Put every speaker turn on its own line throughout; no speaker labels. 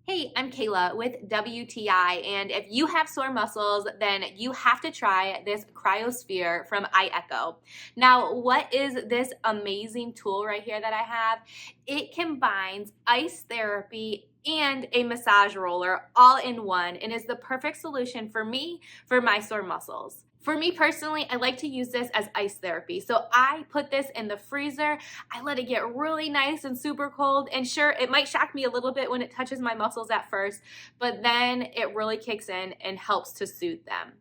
Hey, I'm Kayla with WTI, and if you have sore muscles, then you have to try this Cryosphere from iECO. Now, what is this amazing tool right here that I have? It combines ice therapy and a massage roller all in one and is the perfect solution for me for my sore muscles. For me personally, I like to use this as ice therapy. So I put this in the freezer. I let it get really nice and super cold. And sure, it might shock me a little bit when it touches my muscles at first, but then it really kicks in and helps to soothe them.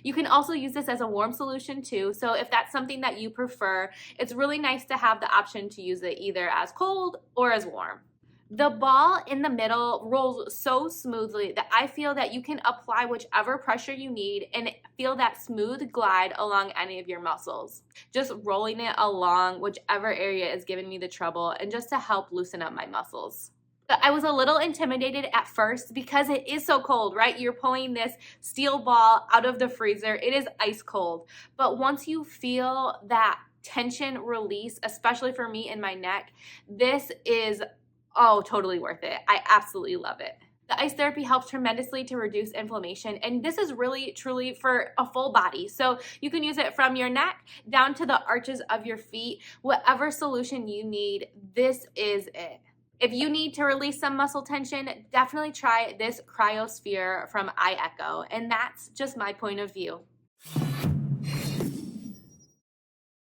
You can also use this as a warm solution too. So if that's something that you prefer, it's really nice to have the option to use it either as cold or as warm. The ball in the middle rolls so smoothly that I feel that you can apply whichever pressure you need and feel that smooth glide along any of your muscles. Just rolling it along whichever area is giving me the trouble and just to help loosen up my muscles. I was a little intimidated at first because it is so cold, right? You're pulling this steel ball out of the freezer. It is ice cold. But once you feel that tension release, especially for me in my neck, this is totally worth it. I absolutely love it. The ice therapy helps tremendously to reduce inflammation, and this is really truly for a full body. So you can use it from your neck down to the arches of your feet. Whatever solution you need, this is it. If you need to release some muscle tension, definitely try this Cryosphere from iECO, and that's just my point of view.